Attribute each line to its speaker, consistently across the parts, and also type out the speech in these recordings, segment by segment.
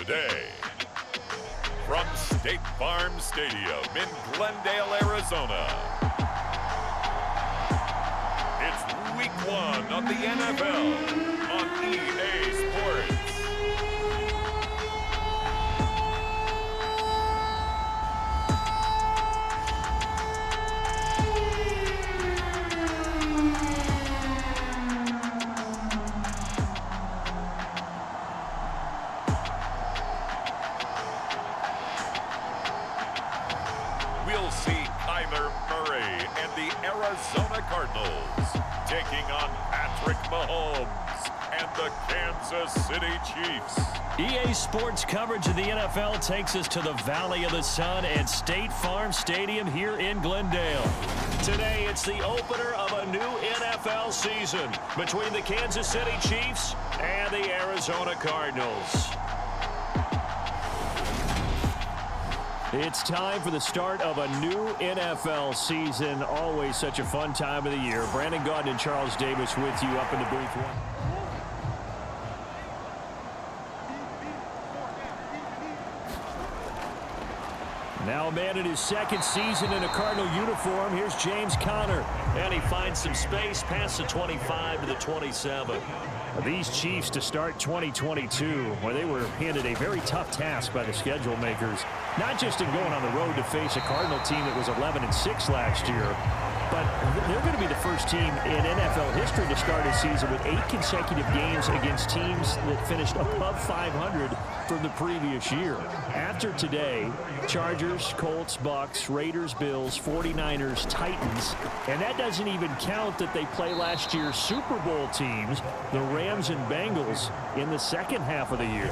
Speaker 1: Today, from State Farm Stadium in Glendale, Arizona, it's Week 1 of the NFL on EA Sports. We'll see Kyler Murray and the Arizona Cardinals taking on Patrick Mahomes and the Kansas City Chiefs.
Speaker 2: EA Sports coverage of the NFL takes us to the Valley of the Sun at State Farm Stadium here in Glendale. Today, it's the opener of a new NFL season between the Kansas City Chiefs and the Arizona Cardinals. It's time for the start of a new NFL season. Always such a fun time of the year. Brandon Gaudin and Charles Davis with you up in the booth. Now a man in his second season in a Cardinal uniform. Here's James Conner. And he finds some space past the 25 to the 27. These Chiefs to start 2022, where they were handed a very tough task by the schedule makers. Not just in going on the road to face a Cardinal team that was 11-6 last year, but they're going to be the first team in NFL history to start a season with 8 consecutive games against teams that finished above 500 from the previous year. After today, Chargers, Colts, Bucks, Raiders, Bills, 49ers, Titans, and that doesn't even count that they play last year's Super Bowl teams, the Rams and Bengals, in the second half of the year.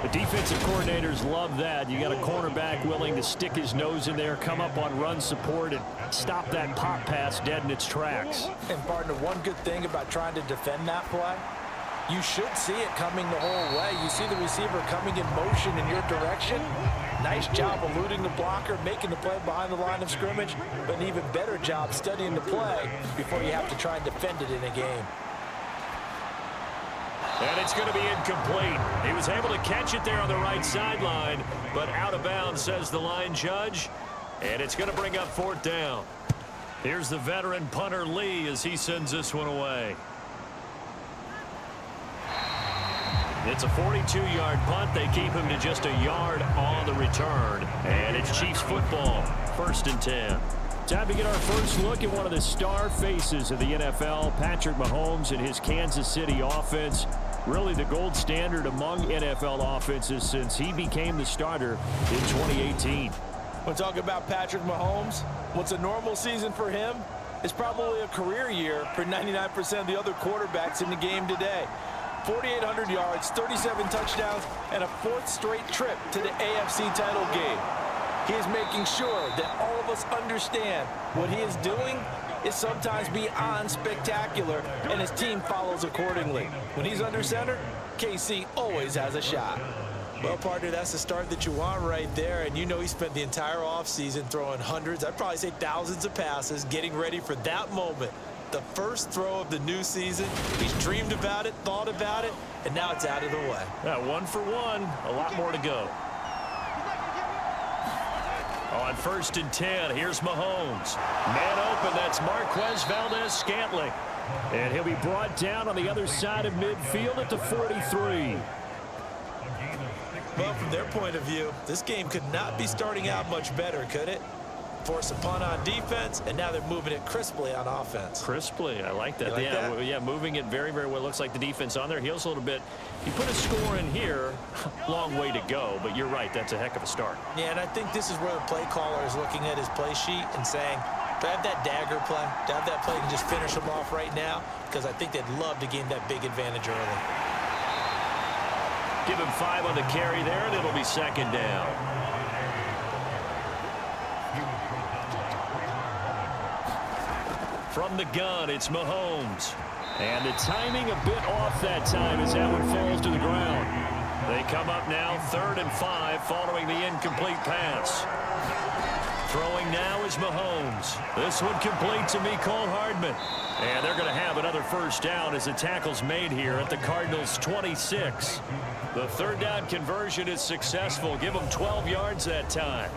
Speaker 2: The defensive coordinators love that. You got a cornerback willing to stick his nose in there, come up on run support, and stop that pop pass dead in its tracks.
Speaker 3: And, partner, one good thing about trying to defend that play, you should see it coming the whole way. You see the receiver coming in motion in your direction. Nice job eluding the blocker, making the play behind the line of scrimmage, but an even better job studying the play before you have to try and defend it in a game.
Speaker 2: And it's going to be incomplete. He was able to catch it there on the right sideline, but out of bounds, says the line judge. And it's going to bring up 4th down. Here's the veteran punter Lee as he sends this one away. It's a 42-yard punt. They keep him to just a yard on the return. And it's Chiefs football, 1st and 10. Time to get our first look at one of the star faces of the NFL, Patrick Mahomes and his Kansas City offense. Really the gold standard among NFL offenses since he became the starter in 2018.
Speaker 3: When talking about Patrick Mahomes, what's a normal season for him is probably a career year for 99% of the other quarterbacks in the game today. 4,800 yards, 37 touchdowns, and a 4th straight trip to the AFC title game. He is making sure that all of us understand what he is doing is sometimes beyond spectacular, and his team follows accordingly. When he's under center, KC always has a shot. Well, partner, that's the start that you want right there, and you know he spent the entire offseason throwing hundreds, I'd probably say thousands of passes, getting ready for that moment. The first throw of the new season. He's dreamed about it, thought about it, and now it's out of the way.
Speaker 2: Yeah, 1 for 1, a lot more to go. On 1st and 10, here's Mahomes. Man open, that's Marquez Valdez-Scantling. And he'll be brought down on the other side of midfield at the 43.
Speaker 3: Well, from their point of view, this game could not be starting out much better, could it? Force a punt on defense, and now they're moving it crisply on offense.
Speaker 2: Crisply, I like that.
Speaker 3: You like that?
Speaker 2: Yeah, moving it very, very well. Looks like the defense on their heels a little bit. You put a score in here, long way to go, but you're right, that's a heck of a start.
Speaker 3: Yeah, and I think this is where the play caller is looking at his play sheet and saying, do I have that dagger play? Do I have that play to just finish them off right now? Because I think they'd love to gain that big advantage early.
Speaker 2: Give him 5 on the carry there, and it'll be 2nd down. From the gun, it's Mahomes. And the timing a bit off that time as that one falls to the ground. They come up now 3rd and 5 following the incomplete pass. Throwing now is Mahomes. This one complete to Mecole Hardman. And they're going to have another first down as the tackle's made here at the Cardinals' 26. The third down conversion is successful. Give them 12 yards that time.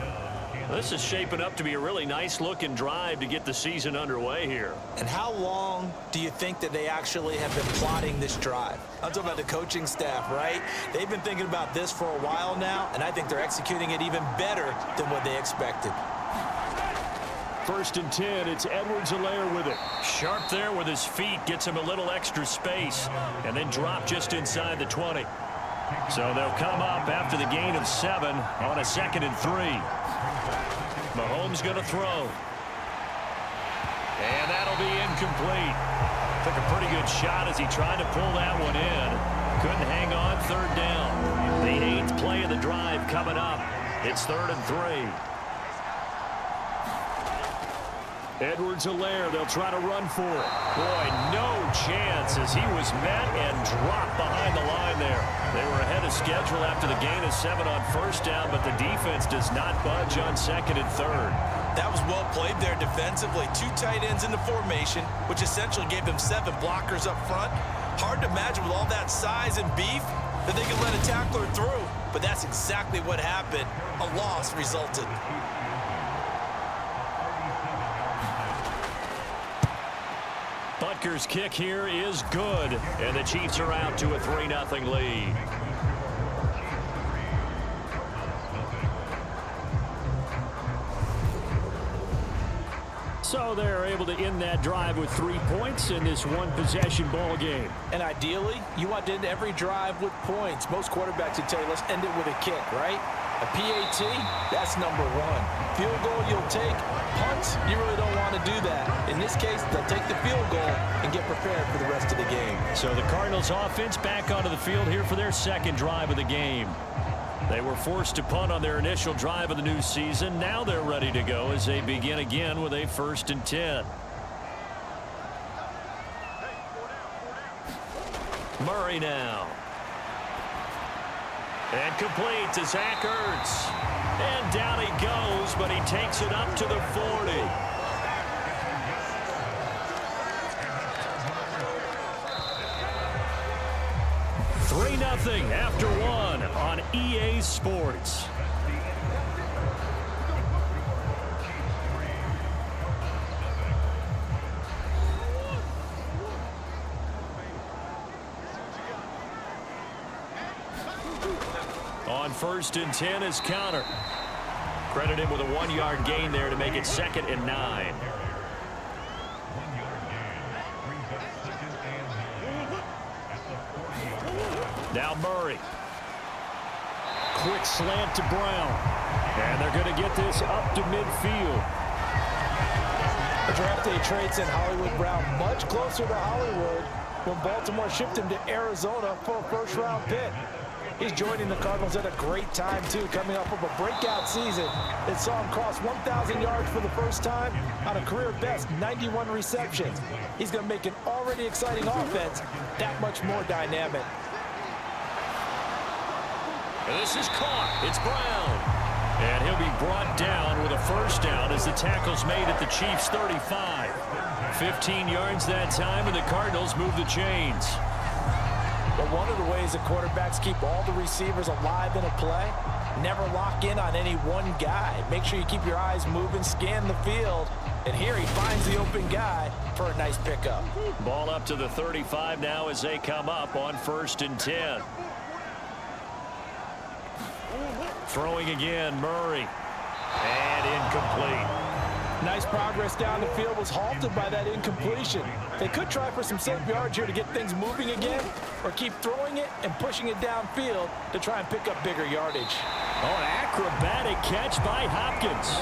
Speaker 2: This is shaping up to be a really nice-looking drive to get the season underway here.
Speaker 3: And how long do you think that they actually have been plotting this drive? I'm talking about the coaching staff, right? They've been thinking about this for a while now, and I think they're executing it even better than what they expected.
Speaker 2: 1st and 10, it's Edwards-Helaire with it. Sharp there with his feet, gets him a little extra space, and then drop just inside the 20. So they'll come up after the gain of 7 on a 2nd and 3. Mahomes going to throw. And that'll be incomplete. Took a pretty good shot as he tried to pull that one in. Couldn't hang on, 3rd down. The 8th play of the drive coming up. It's 3rd and 3. Edwards-Helaire, they'll try to run for it. Boy, no chance as he was met and dropped behind the line there. They were ahead of schedule after the gain of 7 on 1st down, but the defense does not budge on 2nd and 3rd.
Speaker 3: That was well played there defensively. 2 tight ends in the formation, which essentially gave them 7 blockers up front. Hard to imagine with all that size and beef that they could let a tackler through, but that's exactly what happened. A loss resulted.
Speaker 2: Butker's kick here is good, and the Chiefs are out to a 3-0 lead. So they're able to end that drive with 3 points in this one-possession ball game.
Speaker 3: And ideally, you want to end every drive with points. Most quarterbacks would tell you, let's end it with a kick, right? A PAT, that's number 1. Field goal you'll take. Punts, you really don't want to do that. In this case, they'll take the field goal and get prepared for the rest of the game.
Speaker 2: So the Cardinals offense back onto the field here for their 2nd drive of the game. They were forced to punt on their initial drive of the new season. Now they're ready to go as they begin again with a 1st and 10. Murray now. And complete to Zach Ertz. And down he goes, but he takes it up to the 40. Nothing after 1 on EA Sports. On 1st and 10 is Counter. Credit him with a 1-yard gain there to make it 2nd and 9. Now Murray. Quick slant to Brown. And they're going to get this up to midfield.
Speaker 3: The draft day trade sent Hollywood Brown much closer to Hollywood when Baltimore shipped him to Arizona for a 1st-round pick. He's joining the Cardinals at a great time, too, coming off of a breakout season that saw him cross 1,000 yards for the first time on a career-best 91 receptions. He's going to make an already exciting offense that much more dynamic.
Speaker 2: And this is caught. It's Brown. And he'll be brought down with a 1st down as the tackle's made at the Chiefs' 35. 15 yards that time, and the Cardinals move the chains.
Speaker 3: But one of the ways that quarterbacks keep all the receivers alive in a play, never lock in on any one guy. Make sure you keep your eyes moving, scan the field. And here he finds the open guy for a nice pickup.
Speaker 2: Ball up to the 35 now as they come up on 1st and 10. Throwing again, Murray. And incomplete.
Speaker 3: Nice progress down the field, was halted by that incompletion. They could try for some safe yards here to get things moving again, or keep throwing it and pushing it downfield to try and pick up bigger yardage.
Speaker 2: Oh, an acrobatic catch by Hopkins.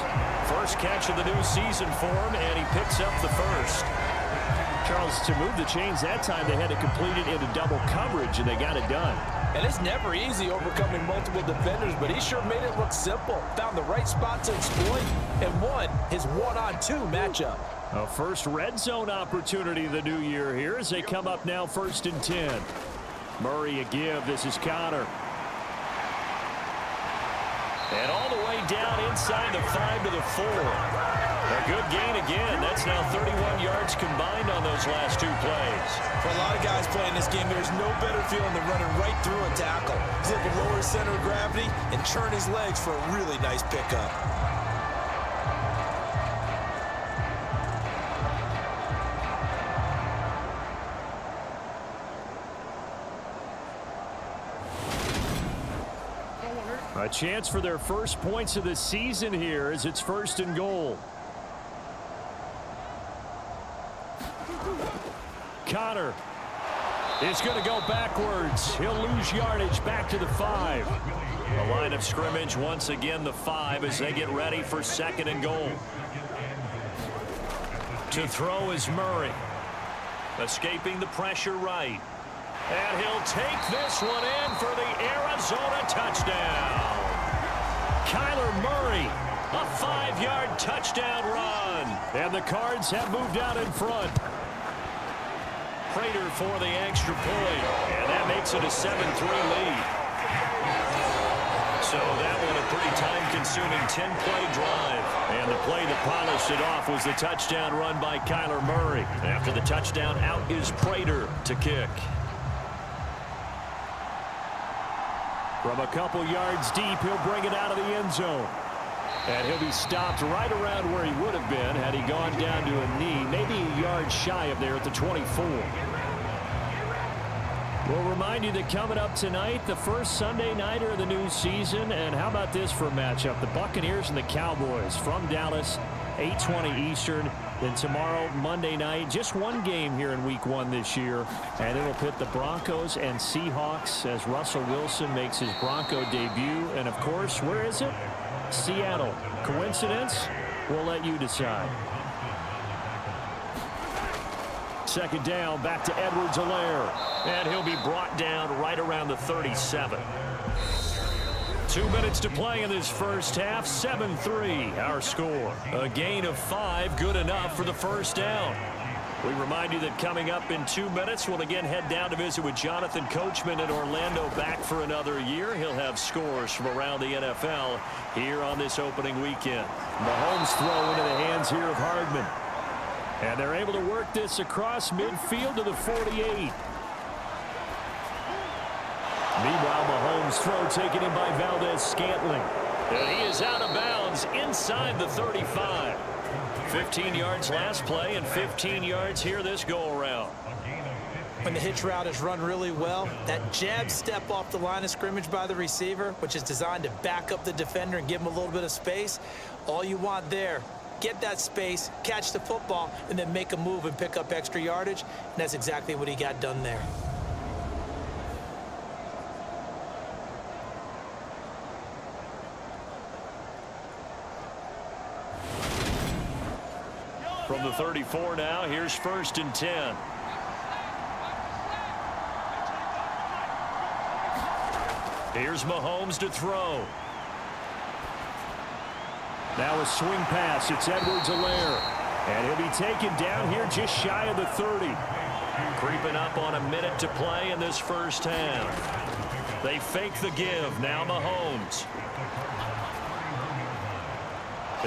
Speaker 2: First catch of the new season for him, and he picks up the 1st. Charles, to move the chains that time, they had to complete it into double coverage, and they got it done.
Speaker 3: And it's never easy overcoming multiple defenders, but he sure made it look simple. Found the right spot to exploit and won his 1-on-2 matchup.
Speaker 2: A first red zone opportunity the new year here as they come up now 1st and 10. Murray a give. This is Connor. And all the way down inside the 5 to the 4. A good gain again. That's now 31 yards combined on those last 2 plays.
Speaker 3: For a lot of guys playing this game, there's no better feeling than running right through a tackle. He's able to lower his center of gravity and churn his legs for a really nice pickup.
Speaker 2: A chance for their first points of the season here as it's 1st and goal. Connor is going to go backwards. He'll lose yardage back to the 5. The line of scrimmage once again the 5 as they get ready for 2nd and goal. To throw is Murray. Escaping the pressure right. And he'll take this one in for the Arizona touchdown. Kyler Murray, a 5-yard touchdown run. And the Cards have moved out in front. Prater for the extra point. And that makes it a 7-3 lead. So that one a pretty time-consuming 10-play drive. And the play that polished it off was the touchdown run by Kyler Murray. After the touchdown, out is Prater to kick. From a couple yards deep, he'll bring it out of the end zone. And he'll be stopped right around where he would have been had he gone down to a knee, maybe a yard shy of there at the 24. We'll remind you that coming up tonight, the first Sunday nighter of the new season. And how about this for a matchup? The Buccaneers and the Cowboys from Dallas, 8:20 Eastern. Then tomorrow, Monday night, just one game here in Week 1 this year. And it'll pit the Broncos and Seahawks as Russell Wilson makes his Bronco debut. And, of course, where is it? Seattle. Coincidence? We'll let you decide. 2nd down, back to Edwards-Helaire. And he'll be brought down right around the 37. 2 minutes to play in this first half. 7-3 our score. A gain of 5, good enough for the first down. We remind you that coming up in 2 minutes, we'll again head down to visit with Jonathan Coachman in Orlando, back for another year. He'll have scores from around the NFL here on this opening weekend. Mahomes throw into the hands here of Hardman. And they're able to work this across midfield to the 48. Meanwhile, Mahomes' throw taken in by Valdez-Scantling. And he is out of bounds inside the 35. 15 yards last play and 15 yards here this go-around.
Speaker 3: When the hitch route is run really well, that jab step off the line of scrimmage by the receiver, which is designed to back up the defender and give him a little bit of space, all you want there, get that space, catch the football, and then make a move and pick up extra yardage. And that's exactly what he got done there.
Speaker 2: From the 34 now, here's 1st and 10. Here's Mahomes to throw. Now a swing pass. It's Edwards-Helaire. And he'll be taken down here just shy of the 30. Creeping up on a minute to play in this first half. They fake the give. Now Mahomes.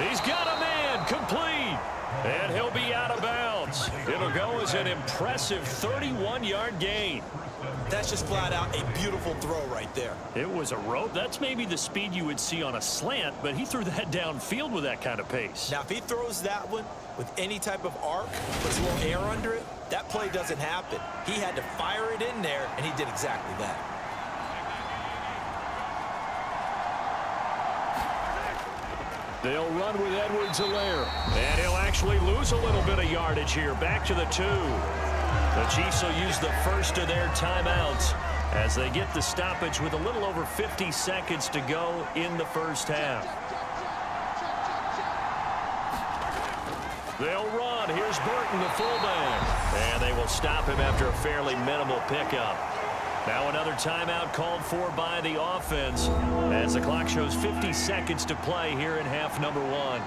Speaker 2: He's got a man. Complete. And he'll be out of bounds. It'll go as an impressive 31-yard gain.
Speaker 3: That's just flat out a beautiful throw right there.
Speaker 2: It was a rope. That's maybe the speed you would see on a slant, but he threw that downfield with that kind of pace.
Speaker 3: Now, if he throws that one with any type of arc, puts a little air under it, that play doesn't happen. He had to fire it in there, and he did exactly that.
Speaker 2: They'll run with Edwards-Helaire. And he'll actually lose a little bit of yardage here. Back to the 2. The Chiefs will use the first of their timeouts as they get the stoppage with a little over 50 seconds to go in the first half. They'll run. Here's Burton, the fullback. And they will stop him after a fairly minimal pickup. Now another timeout called for by the offense as the clock shows 50 seconds to play here in half number 1.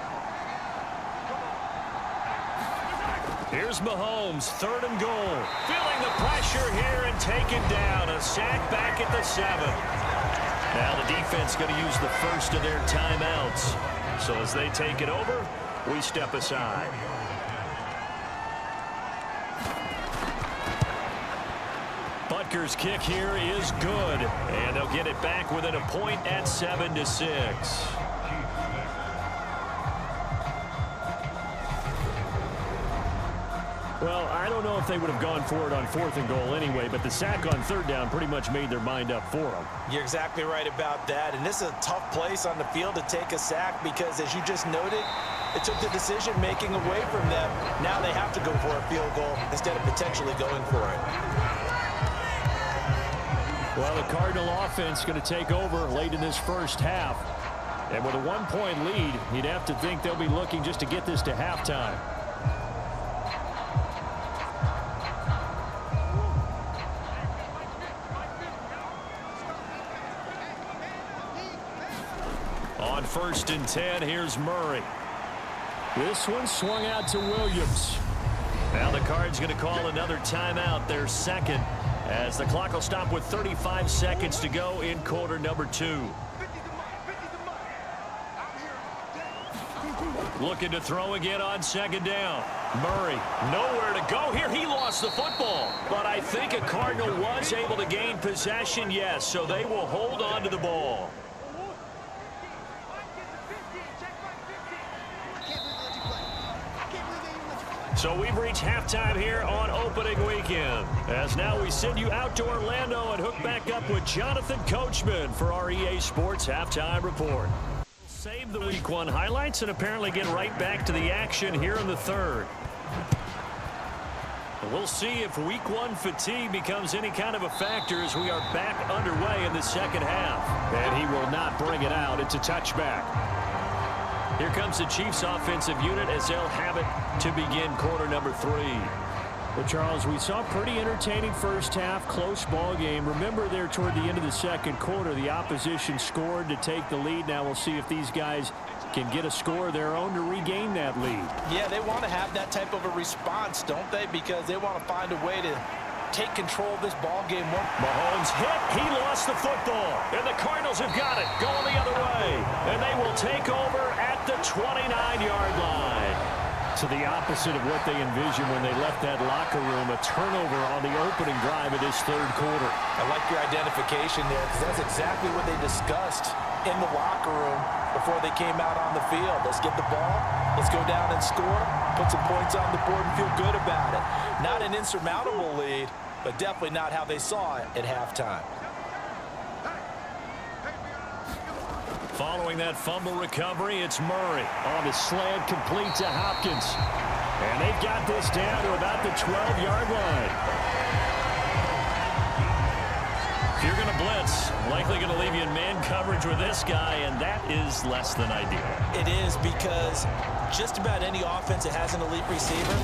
Speaker 2: Here's Mahomes, 3rd and goal. Feeling the pressure here and taken down. A sack back at the 7. Now the defense going to use the first of their timeouts. So as they take it over, we step aside. Butker's kick here is good, and they'll get it back within a point at 7-6. Well, I don't know if they would have gone for it on 4th and goal anyway, but the sack on 3rd down pretty much made their mind up for them.
Speaker 3: You're exactly right about that, and this is a tough place on the field to take a sack because, as you just noted, it took the decision-making away from them. Now they have to go for a field goal instead of potentially going for it.
Speaker 2: Well, the Cardinal offense going to take over late in this first half. And with a 1-point lead, you'd have to think they'll be looking just to get this to halftime. On 1st and 10, here's Murray. This one swung out to Williams. Now the Cards going to call another timeout, their second, as the clock will stop with 35 seconds to go in quarter number 2. Looking to throw again on 2nd down. Murray, nowhere to go here. He lost the football. But I think a Cardinal was able to gain possession, yes, so they will hold on to the ball. So we've reached halftime here on opening weekend. As now we send you out to Orlando and hook back up with Jonathan Coachman for our EA Sports Halftime Report. Save the Week 1 highlights and apparently get right back to the action here in the 3rd. We'll see if Week 1 fatigue becomes any kind of a factor as we are back underway in the 2nd half. And he will not bring it out. It's a touchback. Here comes the Chiefs offensive unit as they'll have it to begin quarter number 3. Well, Charles, we saw a pretty entertaining first half, close ball game. Remember there toward the end of the 2nd quarter, the opposition scored to take the lead. Now we'll see if these guys can get a score of their own to regain that lead. Yeah, they want to have that type of a response, don't they? Because they want to find a way to take control of this ball game. Mahomes hit. He lost the football. And the Cardinals have got it going the other way. And they will take over at the 29-yard line. To the opposite of what they envisioned when they left that locker room. A turnover on the opening drive of this 3rd quarter.
Speaker 3: I like your identification there because that's exactly what they discussed in the locker room before they came out on the field. Let's get the ball. Let's go down and score. Put some points on the board and feel good about it. Not an insurmountable lead, but definitely not how they saw it at halftime.
Speaker 2: Following that fumble recovery, it's Murray on the slant, complete to Hopkins. And they've got this down to about the 12-yard line. If you're going to blitz, likely going to leave you in man coverage with this guy, and that is less than ideal.
Speaker 3: It is because just about any offense that has an elite receiver,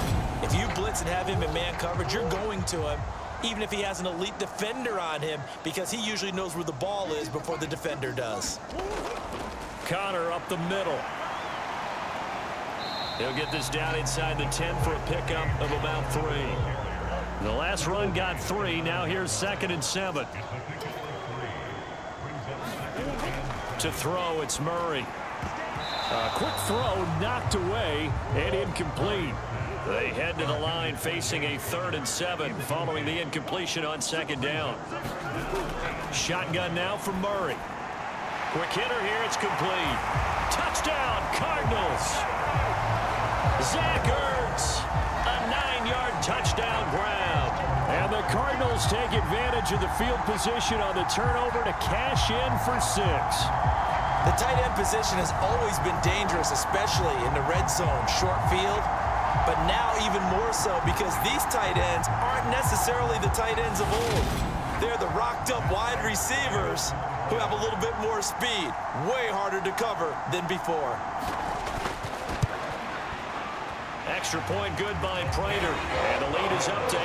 Speaker 3: if you blitz and have him in man coverage, you're going to him, even if he has an elite defender on him, because he usually knows where the ball is before the defender does.
Speaker 2: Connor up the middle. He'll get this down inside the 10 for a pickup of about 3. The last run got 3. Now here's 2nd and 7. To throw, it's Murray. A quick throw knocked away and incomplete. They head to the line facing a 3rd and 7 following the incompletion on 2nd down. Shotgun now from Murray. Quick hitter here, it's complete. Touchdown, Cardinals. Zach Ertz, a 9-yard touchdown grab. And the Cardinals take advantage of the field position on the turnover to cash in for 6.
Speaker 3: The tight end position has always been dangerous, especially in the red zone, short field. But now even more so because these tight ends aren't necessarily the tight ends of old. They're the rocked-up wide receivers who have a little bit more speed. Way harder to cover than before.
Speaker 2: Extra point good by Prater. And the lead is up to 8.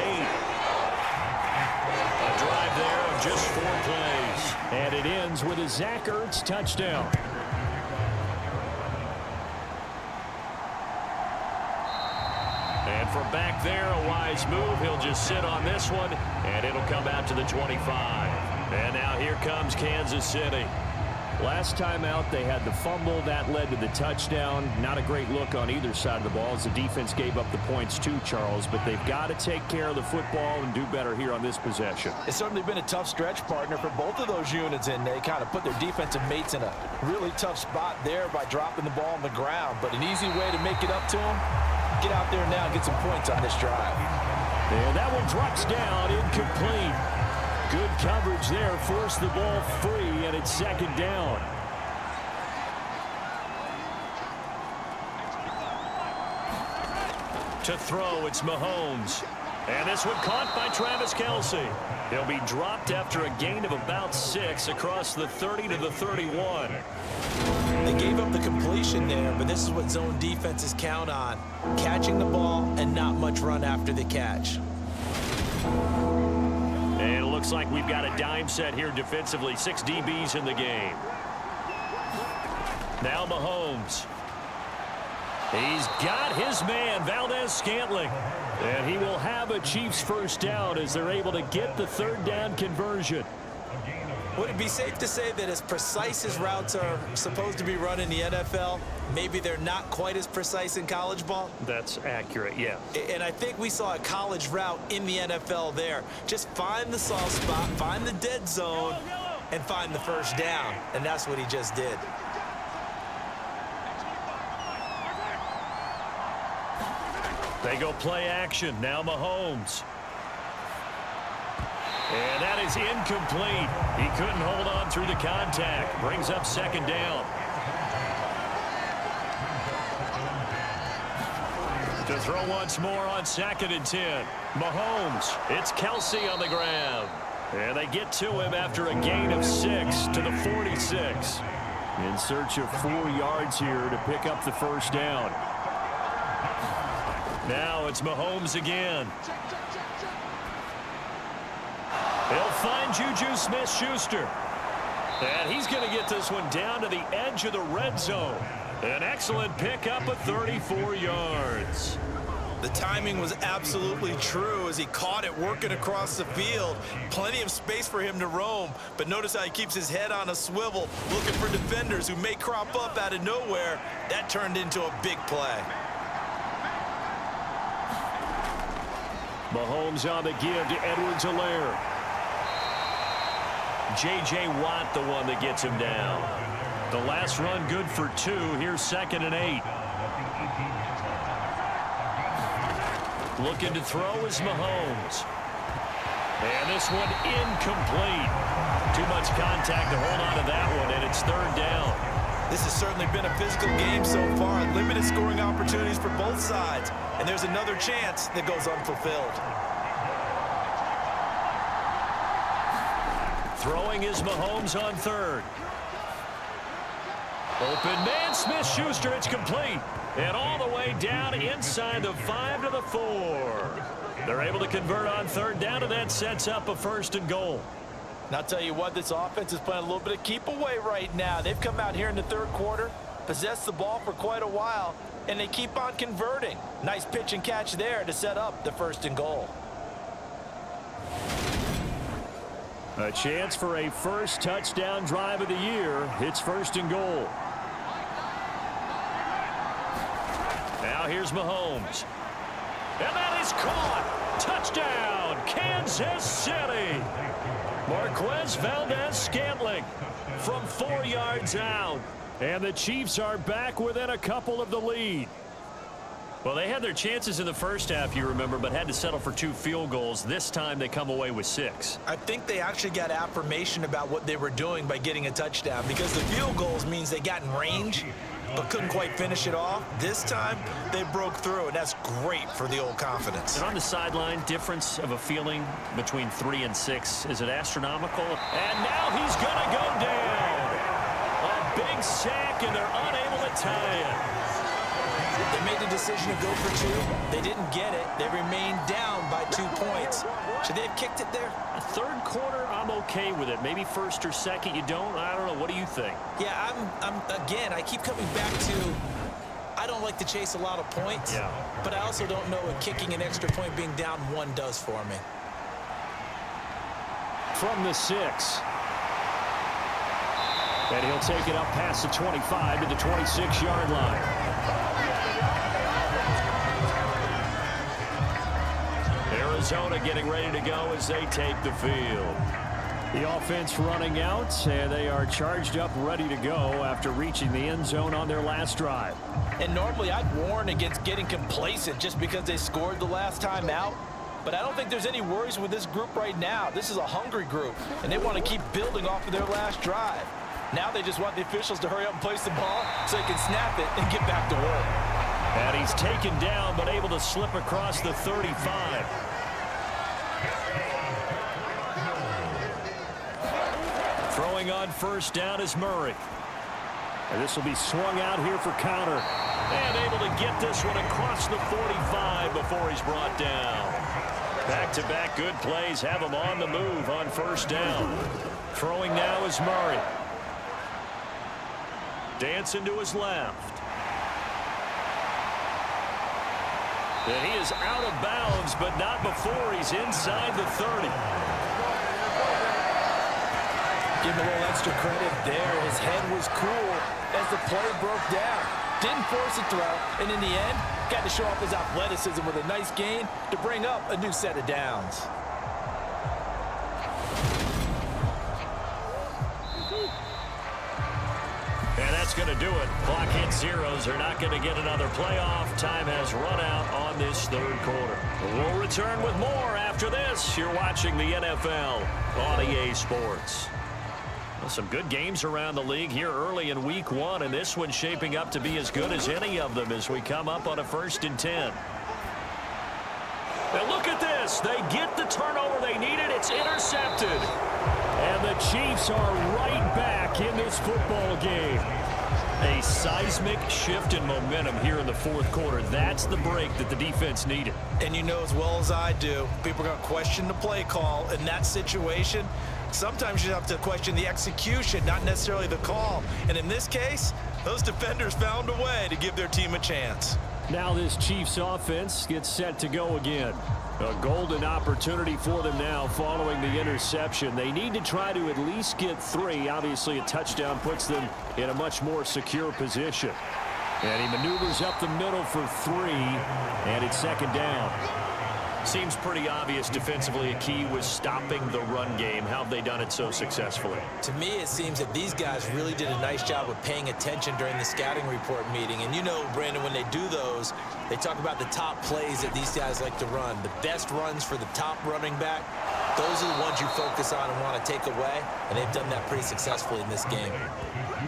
Speaker 2: A drive there of just 4 plays. And it ends with a Zach Ertz touchdown. And from back there, a wise move. He'll just sit on this one, and it'll come out to the 25. And now here comes Kansas City. Last time out, they had the fumble. That led to the touchdown. Not a great look on either side of the ball as the defense gave up the points too, Charles. But they've got to take care of the football and do better here on this possession.
Speaker 3: It's certainly been a tough stretch, partner, for both of those units, and they kind of put their defensive mates in a really tough spot there by dropping the ball on the ground. But an easy way to make it up to them, get out there now and get some points on this drive.
Speaker 2: And that one drops down, incomplete. Good coverage there, forced the ball free, and it's second down. To throw, it's Mahomes. And this one caught by Travis Kelce. He'll be dropped after a gain of about 6 across the 30 to the 31.
Speaker 3: They gave up the completion there, but this is what zone defenses count on. Catching the ball and not much run after the catch.
Speaker 2: And it looks like we've got a dime set here defensively. 6 DBs in the game. Now Mahomes. He's got his man, Valdez-Scantling. And he will have a Chiefs first down as they're able to get the third down conversion.
Speaker 3: Would it be safe to say that as precise as routes are supposed to be run in the NFL, maybe they're not quite as precise in college ball?
Speaker 2: That's accurate, yeah.
Speaker 3: And I think we saw a college route in the NFL there. Just find the soft spot, find the dead zone, and find the first down. And that's what he just did.
Speaker 2: They go play action. Now Mahomes. And that is incomplete. He couldn't hold on through the contact. Brings up second down. To throw once more on 2nd and 10. Mahomes. It's Kelce on the ground. And they get to him after a gain of 6 to the 46. In search of 4 yards here to pick up the first down. Now it's Mahomes again. He'll find Juju Smith-Schuster. And he's going to get this one down to the edge of the red zone. An excellent pickup of 34 yards.
Speaker 3: The timing was absolutely true as he caught it working across the field. Plenty of space for him to roam, but notice how he keeps his head on a swivel, looking for defenders who may crop up out of nowhere. That turned into a big play.
Speaker 2: Mahomes on the give to Edwards-Helaire. J.J. Watt the one that gets him down. The last run good for 2. Here's 2nd and 8. Looking to throw is Mahomes. And this one incomplete. Too much contact to hold on to that one, and it's 3rd down.
Speaker 3: This has certainly been a physical game so far. Limited scoring opportunities for both sides. And there's another chance that goes unfulfilled.
Speaker 2: Throwing is Mahomes on 3rd. Open man, Smith-Schuster, it's complete. And all the way down inside the 5 to the 4. They're able to convert on 3rd down, and that sets up a 1st and goal.
Speaker 3: And I'll tell you what, this offense is playing a little bit of keep away right now. They've come out here in the 3rd quarter, possessed the ball for quite a while, and they keep on converting. Nice pitch and catch there to set up the 1st and goal.
Speaker 2: A chance for a first touchdown drive of the year. It's 1st and goal. Now here's Mahomes. And that is caught. Touchdown, Kansas City. Marquez Valdez-Scantling from 4 yards out. And the Chiefs are back within a couple of the lead. Well, they had their chances in the first half, you remember, but had to settle for 2 field goals. This time they come away with 6.
Speaker 3: I think they actually got affirmation about what they were doing by getting a touchdown, because the field goals means they got in range but couldn't quite finish it off. This time they broke through, and that's great for the old confidence.
Speaker 2: And on the sideline, difference of a feeling between 3 and 6, is it astronomical? And now he's going to go down. A big sack, and they're unable to tie it.
Speaker 3: They made the decision to go for 2. They didn't get it. They remained down by 2 points. Should they have kicked it there?
Speaker 2: A 3rd quarter, I'm okay with it. Maybe 1st or 2nd, you don't? I don't know. What do you think?
Speaker 3: Yeah, again, I keep coming back to, I don't like to chase a lot of points.
Speaker 2: Yeah.
Speaker 3: But I also don't know what kicking an extra point being down 1 does for me.
Speaker 2: from the 6. And he'll take it up past the 25 to the 26-yard line. Arizona getting ready to go as they take the field. The offense running out, and they are charged up, ready to go after reaching the end zone on their last drive.
Speaker 3: And normally I'd warn against getting complacent just because they scored the last time out. But I don't think there's any worries with this group right now. This is a hungry group, and they want to keep building off of their last drive. Now they just want the officials to hurry up and place the ball so they can snap it and get back to work.
Speaker 2: And he's taken down, but able to slip across the 35. Throwing on first down is Murray. And this will be swung out here for counter. And able to get this one across the 45 before he's brought down. Back-to-back good plays have him on the move on first down. Throwing now is Murray. Dancing to his left. And he is out of bounds, but not before he's inside the 30.
Speaker 3: Give him a little extra credit there. His head was cool as the play broke down. Didn't force a throw, and in the end, got to show off his athleticism with a nice gain to bring up a new set of downs.
Speaker 2: And that's going to do it. Clock hit zeros. They're not going to get another playoff. Time has run out on this third quarter. We'll return with more after this. You're watching the NFL on EA Sports. Well, some good games around the league here early in week 1, and this one's shaping up to be as good as any of them as we come up on a 1st and 10. Now look at this. They get the turnover they needed. It's intercepted. And the Chiefs are right back in this football game. A seismic shift in momentum here in the fourth quarter. That's the break that the defense needed.
Speaker 3: And you know as well as I do, people are going to question the play call in that situation. Sometimes you have to question the execution, not necessarily the call. And in this case, those defenders found a way to give their team a chance.
Speaker 2: Now this Chiefs offense gets set to go again. A golden opportunity for them now following the interception. They need to try to at least get 3. Obviously, a touchdown puts them in a much more secure position. And he maneuvers up the middle for 3, and it's 2nd down. Seems pretty obvious defensively a key was stopping the run game. How have they done it so successfully?
Speaker 3: To me, it seems that these guys really did a nice job of paying attention during the scouting report meeting. And you know, Brandon, when they do those, they talk about the top plays that these guys like to run. The best runs for the top running back, those are the ones you focus on and want to take away. And they've done that pretty successfully in this game.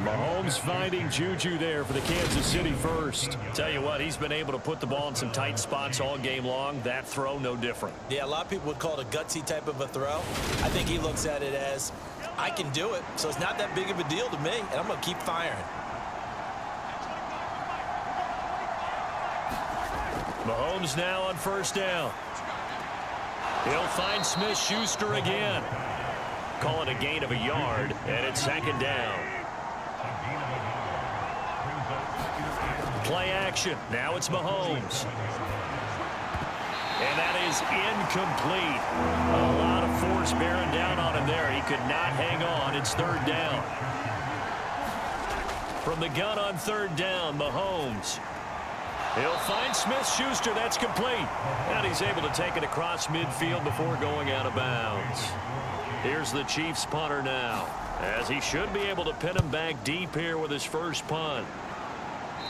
Speaker 2: Mahomes finding Juju there for the Kansas City first. Tell you what, he's been able to put the ball in some tight spots all game long. That throw, no different.
Speaker 3: Yeah, a lot of people would call it a gutsy type of a throw. I think he looks at it as, I can do it, so it's not that big of a deal to me, and I'm going to keep firing.
Speaker 2: Mahomes now on first down. He'll find Smith-Schuster again. Call it a gain of a yard, and it's 2nd down. Play action. Now it's Mahomes. And that is incomplete. A lot of force bearing down on him there. He could not hang on. It's 3rd down. From the gun on 3rd down, Mahomes. He'll find Smith-Schuster. That's complete. And he's able to take it across midfield before going out of bounds. Here's the Chiefs punter now, as he should be able to pin him back deep here with his first punt.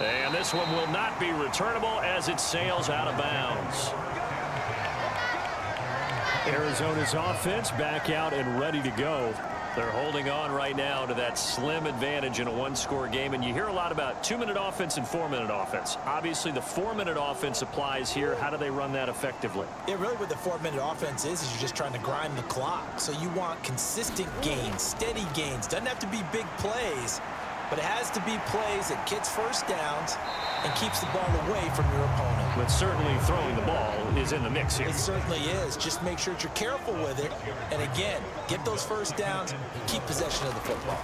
Speaker 2: And this one will not be returnable as it sails out of bounds. Arizona's offense back out and ready to go. They're holding on right now to that slim advantage in a one-score game. And you hear a lot about 2-minute offense and 4-minute offense. Obviously, the 4-minute offense applies here. How do they run that effectively?
Speaker 3: Yeah, really what the 4-minute offense is you're just trying to grind the clock. So you want consistent gains, steady gains. Doesn't have to be big plays, but it has to be plays that gets first downs and keeps the ball away from your opponent.
Speaker 2: But certainly throwing the ball is in the mix here.
Speaker 3: It certainly is. Just make sure that you're careful with it. And again, get those first downs, keep possession of the football.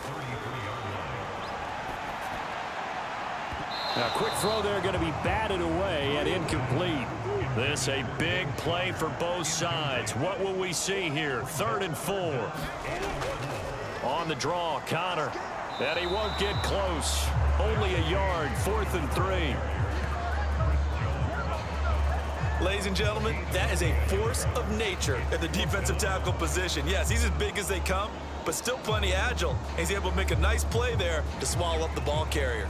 Speaker 2: Now, quick throw there going to be batted away and incomplete. This a big play for both sides. What will we see here? 3rd and 4. On the draw, Connor. And he won't get close. Only a yard, 4th and 3.
Speaker 3: Ladies and gentlemen, that is a force of nature at the defensive tackle position. Yes, he's as big as they come, but still plenty agile. He's able to make a nice play there to swallow up the ball carrier.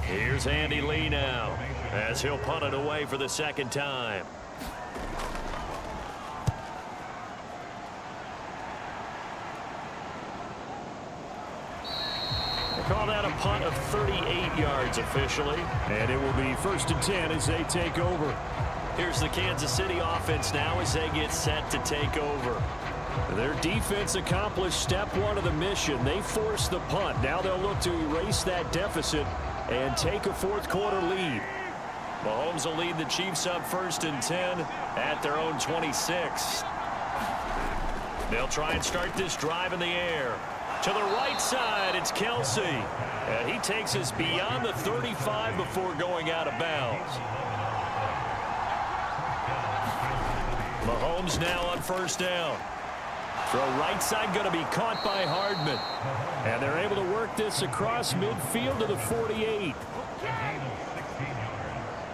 Speaker 2: Here's Andy Lee now, as he'll punt it away for the 2nd time. Call that a punt of 38 yards officially.
Speaker 4: And it will be 1st and 10 as they take over.
Speaker 2: Here's the Kansas City offense now as they get set to take over.
Speaker 4: Their defense accomplished step 1 of the mission. They forced the punt. Now they'll look to erase that deficit and take a 4th quarter lead.
Speaker 2: Mahomes will lead the Chiefs up 1st and 10 at their own 26. They'll try and start this drive in the air. To the right side, it's Kelsey. And he takes us beyond the 35 before going out of bounds. Mahomes now on 1st down. Throw right side going to be caught by Hardman.
Speaker 4: And they're able to work this across midfield to the 48.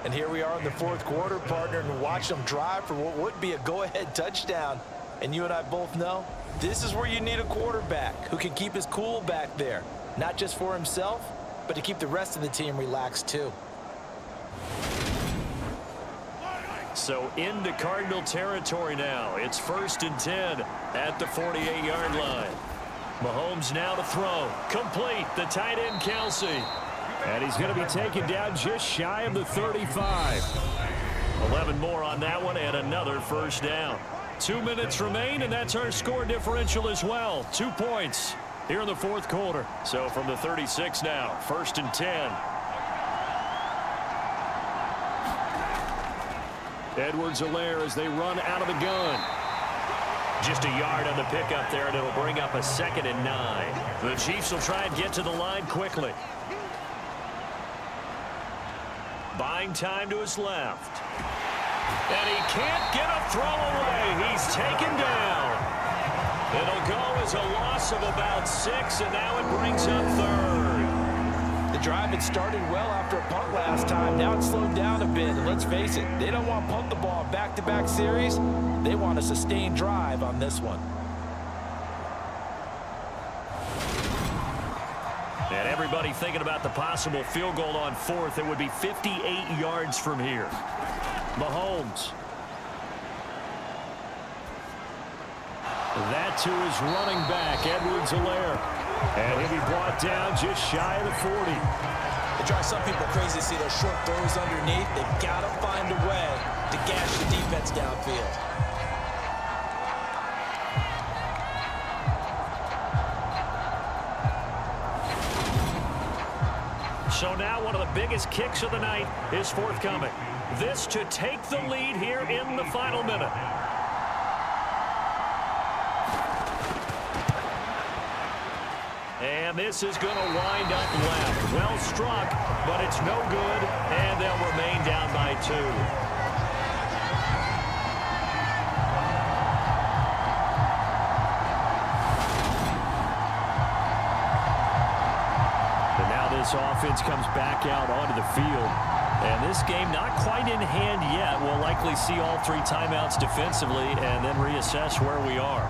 Speaker 3: And here we are in the 4th quarter, partner, and watch them drive for what would be a go-ahead touchdown. And you and I both know this is where you need a quarterback who can keep his cool back there, not just for himself, but to keep the rest of the team relaxed too.
Speaker 2: So into Cardinal territory now. It's 1st and 10 at the 48-yard line. Mahomes now to throw. Complete. The tight end, Kelsey.
Speaker 4: And he's going to be taken down just shy of the 35.
Speaker 2: 11 more on that one and another 1st down. 2 minutes remain, and that's our score differential as well. 2 points here in the 4th quarter. So from the 36 now, 1st and 10.
Speaker 4: Edwards-Helaire as they run out of the gun.
Speaker 2: Just a yard on the pickup there, and it'll bring up a 2nd and 9. The Chiefs will try and get to the line quickly. Buying time to his left. And he can't get a throw away. He's taken down. It'll go as a loss of about 6, and now it brings up 3rd.
Speaker 3: The drive had started well after a punt last time. Now it's slowed down a bit, and let's face it, they don't want to punt the ball back-to-back series. They want a sustained drive on this one.
Speaker 2: And everybody thinking about the possible field goal on 4th. It would be 58 yards from here. Mahomes.
Speaker 4: That to his running back, Edwards-Helaire. And he'll be brought down just shy of the 40.
Speaker 3: It drives some people crazy to see those short throws underneath. They've got to find a way to gash the defense downfield.
Speaker 2: So now one of the biggest kicks of the night is forthcoming. This to take the lead here in the final minute. And this is going to wind up left. Well struck, but it's no good, and they'll remain down by 2.
Speaker 4: And now this offense comes back out onto the field. And this game not quite in hand yet. We'll likely see all 3 timeouts defensively and then reassess where we are.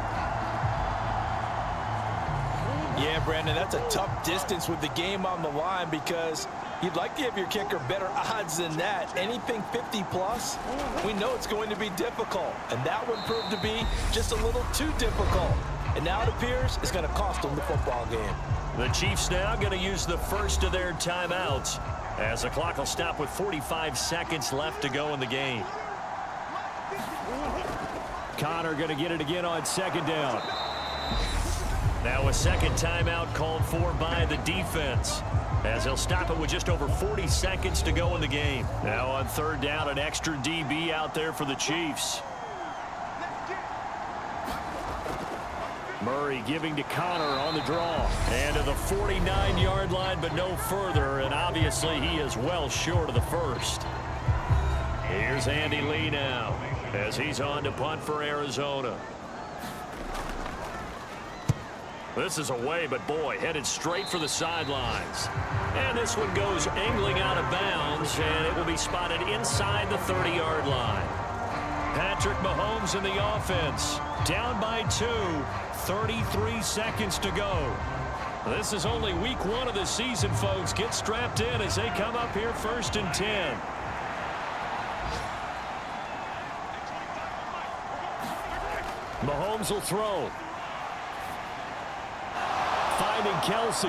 Speaker 3: Yeah, Brandon, that's a tough distance with the game on the line because you'd like to give your kicker better odds than that. Anything 50-plus, we know it's going to be difficult. And that one proved to be just a little too difficult. And now it appears it's going to cost them the football game.
Speaker 2: The Chiefs now going to use the first of their timeouts as the clock will stop with 45 seconds left to go in the game.
Speaker 4: Connor going to get it again on 2nd down.
Speaker 2: Now a 2nd timeout called for by the defense as they'll stop it with just over 40 seconds to go in the game. Now on 3rd down, an extra DB out there for the Chiefs. Murray giving to Connor on the draw. And to the 49-yard line, but no further. And obviously he is well short of the first. Here's Andy Lee now as he's on to punt for Arizona. This is away, but boy, headed straight for the sidelines. And this one goes angling out of bounds, and it will be spotted inside the 30-yard line. Patrick Mahomes in the offense. Down by 2. 33 seconds to go. This is only week 1 of the season, folks. Get strapped in as they come up here 1st and 10. Mahomes will throw. Finding Kelsey.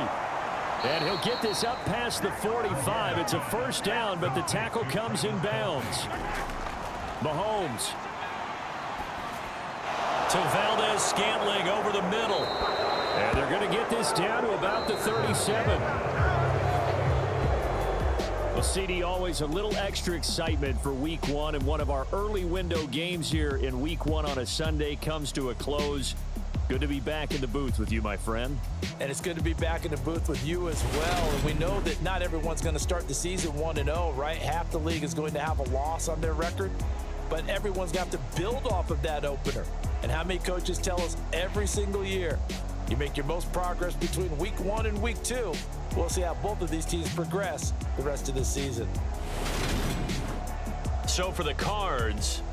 Speaker 2: And he'll get this up past the 45. It's a first down, but the tackle comes in bounds. Mahomes. To Valdez-Scantling over the middle. And they're going to get this down to about the 37. Well, CD, always a little extra excitement for week 1, and one of our early window games here in week 1 on a Sunday comes to a close. Good to be back in the booth with you, my friend.
Speaker 3: And it's good to be back in the booth with you as well. And we know that not everyone's going to start the season 1-0, right? Half the league is going to have a loss on their record, but everyone's going to have to build off of that opener. And how many coaches tell us every single year, you make your most progress between week 1 and week 2. We'll see how both of these teams progress the rest of the season.
Speaker 2: So for the Cards,